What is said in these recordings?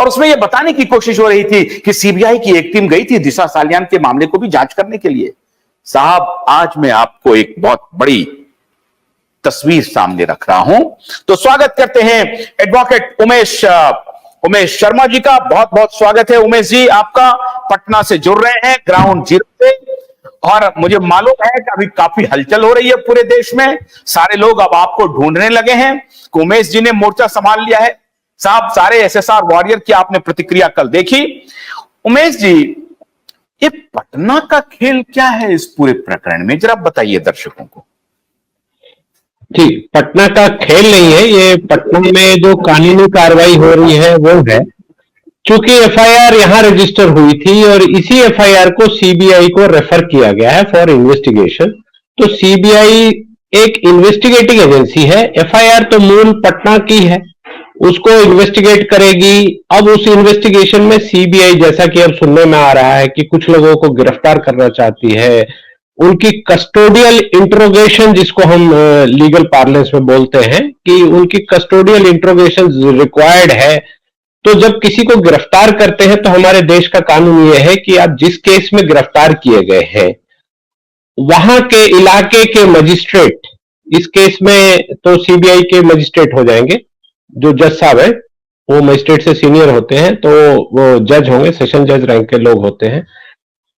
और उसमें यह बताने की कोशिश हो रही थी कि सीबीआई की एक टीम गई थी दिशा सालियान के मामले को भी जांच करने के लिए। साहब, आज मैं आपको एक बहुत बड़ी तस्वीर सामने रख रहा हूं, तो स्वागत करते हैं एडवोकेट उमेश शर्मा जी का। बहुत बहुत स्वागत है उमेश जी आपका। पटना से जुड़ रहे हैं ग्राउंड जीरो से, और मुझे मालूम है कि अभी काफी हलचल हो रही है पूरे देश में। सारे लोग अब आपको ढूंढने लगे हैं कि उमेश जी ने मोर्चा संभाल लिया है। साहब, सारे एसएसआर वॉरियर की आपने प्रतिक्रिया कल देखी। उमेश जी, ये पटना का खेल क्या है इस पूरे प्रकरण में, जरा बताइए दर्शकों को। जी, पटना का खेल नहीं है ये। पटना में जो कानूनी कार्रवाई हो रही है वो है, चूंकि एफआईआर यहां रजिस्टर हुई थी और इसी एफआईआर को सीबीआई को रेफर किया गया है फॉर इन्वेस्टिगेशन। तो सीबीआई एक इन्वेस्टिगेटिंग एजेंसी है, एफआईआर तो मूल पटना की है, उसको इन्वेस्टिगेट करेगी। अब उस इन्वेस्टिगेशन में सीबीआई, जैसा कि अब सुनने में आ रहा है कि कुछ लोगों को गिरफ्तार करना चाहती है, उनकी कस्टोडियल इंट्रोगेशन, जिसको हम लीगल पार्लेंस में बोलते हैं कि उनकी कस्टोडियल इंट्रोगेशन रिक्वायर्ड है। तो जब किसी को गिरफ्तार करते हैं तो हमारे देश का कानून यह है कि आप जिस केस में गिरफ्तार किए गए हैं वहां के इलाके के मजिस्ट्रेट, इस केस में तो सीबीआई के मजिस्ट्रेट हो जाएंगे, जो जज साहब है वो मजिस्ट्रेट से सीनियर होते हैं, तो वो जज होंगे, सेशन जज रैंक के लोग होते हैं,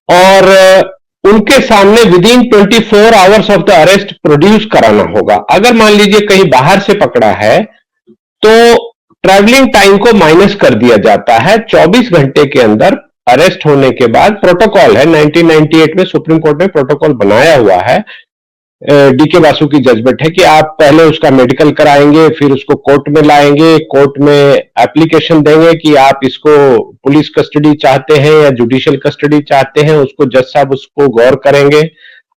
और उनके सामने with in 24 hours of the arrest produce कराना होगा। अगर मान लीजिए कहीं बाहर से पकड़ा है तो ट्रैवलिंग टाइम को माइनस कर दिया जाता है। 24 घंटे के अंदर अरेस्ट होने के बाद, प्रोटोकॉल है 1998 में सुप्रीम कोर्ट ने प्रोटोकॉल बनाया हुआ है, डीके बासु की जजमेंट है कि आप पहले उसका मेडिकल कराएंगे, फिर उसको कोर्ट में लाएंगे, कोर्ट में एप्लीकेशन देंगे कि आप इसको पुलिस कस्टडी चाहते हैं या जुडिशियल कस्टडी चाहते हैं। उसको जज साहब उसको गौर करेंगे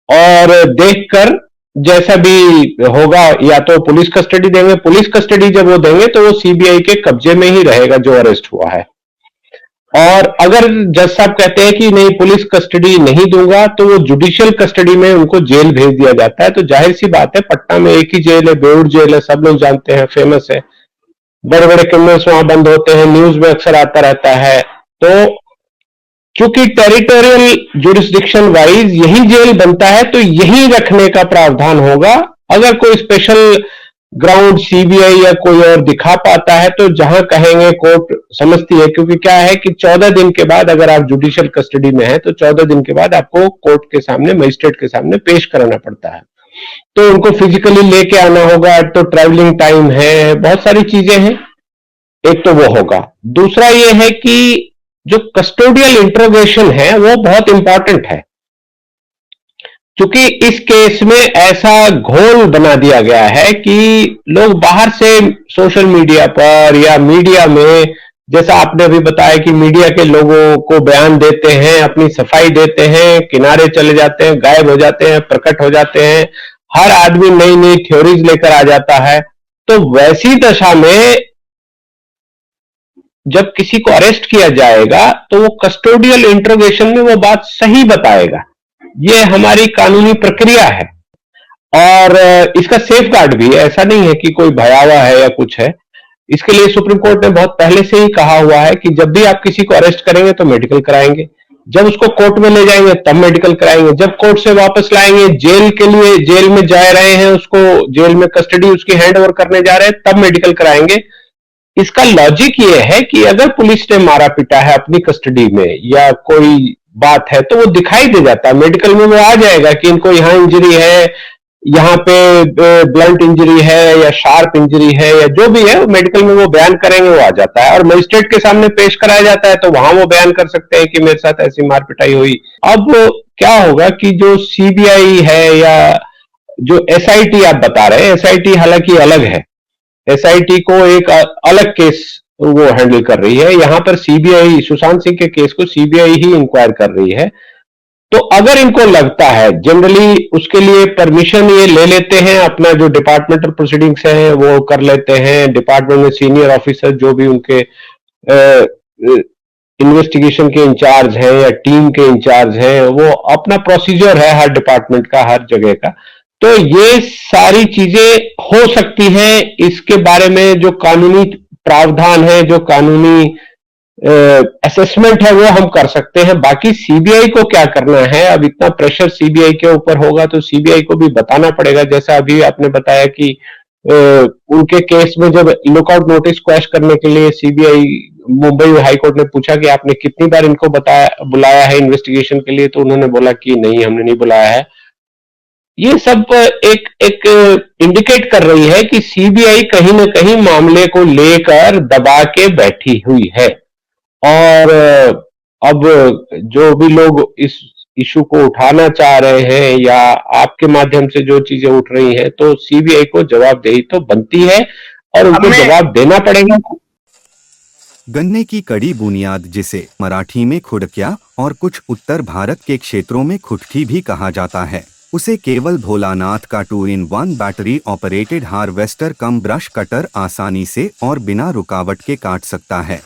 और देखकर जैसा भी होगा, या तो पुलिस कस्टडी देंगे। पुलिस कस्टडी जब वो देंगे तो वो सीबीआई के कब्जे में ही रहेगा जो अरेस्ट हुआ है। और अगर जज साहब कहते हैं कि नहीं पुलिस कस्टडी नहीं दूंगा, तो वो जुडिशियल कस्टडी में उनको जेल भेज दिया जाता है। तो जाहिर सी बात है, पटना में एक ही जेल है, बेऊर जेल है, सब लोग जानते हैं, फेमस है, बड़े बड़े क्रिमिनल्स वहां बंद होते हैं, न्यूज में अक्सर आता रहता है। तो चूंकि टेरिटोरियल जुरिस्डिक्शन वाइज यही जेल बनता है, तो यही रखने का प्रावधान होगा। अगर कोई स्पेशल ग्राउंड सीबीआई या कोई और दिखा पाता है तो जहां कहेंगे कोर्ट समझती है, क्योंकि क्या है कि 14 दिन के बाद अगर आप जुडिशियल कस्टडी में हैं तो 14 दिन के बाद आपको कोर्ट के सामने, मजिस्ट्रेट के सामने पेश कराना पड़ता है। तो उनको फिजिकली लेके आना होगा, तो ट्रैवलिंग टाइम है, बहुत सारी चीजें हैं। एक तो वो होगा। दूसरा ये है कि जो कस्टोडियल इंट्रोगेशन है वो बहुत इंपॉर्टेंट है, क्योंकि इस केस में ऐसा घोल बना दिया गया है कि लोग बाहर से सोशल मीडिया पर या मीडिया में, जैसा आपने अभी बताया कि मीडिया के लोगों को बयान देते हैं, अपनी सफाई देते हैं, किनारे चले जाते हैं, गायब हो जाते हैं, प्रकट हो जाते हैं, हर आदमी नई नई थ्योरीज लेकर आ जाता है। तो वैसी दशा में जब किसी को अरेस्ट किया जाएगा तो वो कस्टोडियल इंट्रोगेशन में वो बात सही बताएगा। ये हमारी कानूनी प्रक्रिया है और इसका सेफ गार्ड भी है। ऐसा नहीं है कि कोई भयावह है या कुछ है। इसके लिए सुप्रीम कोर्ट ने बहुत पहले से ही कहा हुआ है कि जब भी आप किसी को अरेस्ट करेंगे तो मेडिकल कराएंगे, जब उसको कोर्ट में ले जाएंगे तब मेडिकल कराएंगे, जब कोर्ट से वापस लाएंगे, जेल के लिए जेल में जा रहे हैं, उसको जेल में कस्टडी उसकी हैंड ओवर करने जा रहे हैं, तब मेडिकल कराएंगे। इसका लॉजिक ये है कि अगर पुलिस ने मारा पीटा है अपनी कस्टडी में या कोई बात है तो वो दिखाई दे जाता है, मेडिकल में वो आ जाएगा कि इनको यहाँ इंजरी है, यहाँ पे ब्लंट इंजरी है या शार्प इंजरी है या जो भी है, मेडिकल में वो बयान करेंगे, वो आ जाता है। और मजिस्ट्रेट के सामने पेश कराया जाता है तो वहां वो बयान कर सकते हैं कि मेरे साथ ऐसी मार पिटाई हुई। अब क्या होगा कि जो सीबीआई है या जो एसआईटी आप बता रहे हैं, एसआईटी हालांकि अलग है, एसआईटी को एक अलग केस वो हैंडल कर रही है। यहां पर सीबीआई, सुशांत सिंह के केस को सीबीआई ही इंक्वायर कर रही है। तो अगर इनको लगता है, जनरली उसके लिए परमिशन ये ले लेते हैं, अपना जो डिपार्टमेंटल प्रोसीडिंग्स है वो कर लेते हैं, डिपार्टमेंट में सीनियर ऑफिसर जो भी उनके इन्वेस्टिगेशन के इंचार्ज हैं या टीम के इंचार्ज हैं, वो अपना प्रोसीजर है हर डिपार्टमेंट का, हर जगह का। तो ये सारी चीजें हो सकती हैं। इसके बारे में जो कानूनी प्रावधान है, जो कानूनी असेसमेंट है वो हम कर सकते हैं। बाकी सीबीआई को क्या करना है, अब इतना प्रेशर सीबीआई के ऊपर होगा तो सीबीआई को भी बताना पड़ेगा। जैसा अभी आपने बताया कि उनके केस में जब लुकआउट नोटिस क्वैश करने के लिए सीबीआई मुंबई हाई कोर्ट ने पूछा कि आपने कितनी बार इनको बुलाया है इन्वेस्टिगेशन के लिए, तो उन्होंने बोला कि नहीं, हमने नहीं बुलाया है। ये सब एक इंडिकेट कर रही है कि सीबीआई कहीं ना कहीं मामले को लेकर दबा के बैठी हुई है। और अब जो भी लोग इस इशू को उठाना चाह रहे हैं या आपके माध्यम से जो चीजें उठ रही हैं, तो सीबीआई को जवाबदेही तो बनती है और उनको जवाब देना पड़ेगा। गन्ने की कड़ी बुनियाद, जिसे मराठी में खुडक्या और कुछ उत्तर भारत के क्षेत्रों में खुटकी भी कहा जाता है, उसे केवल भोलानाथ का 2-in-1 बैटरी ऑपरेटेड हार्वेस्टर कम ब्रश कटर आसानी से और बिना रुकावट के काट सकता है।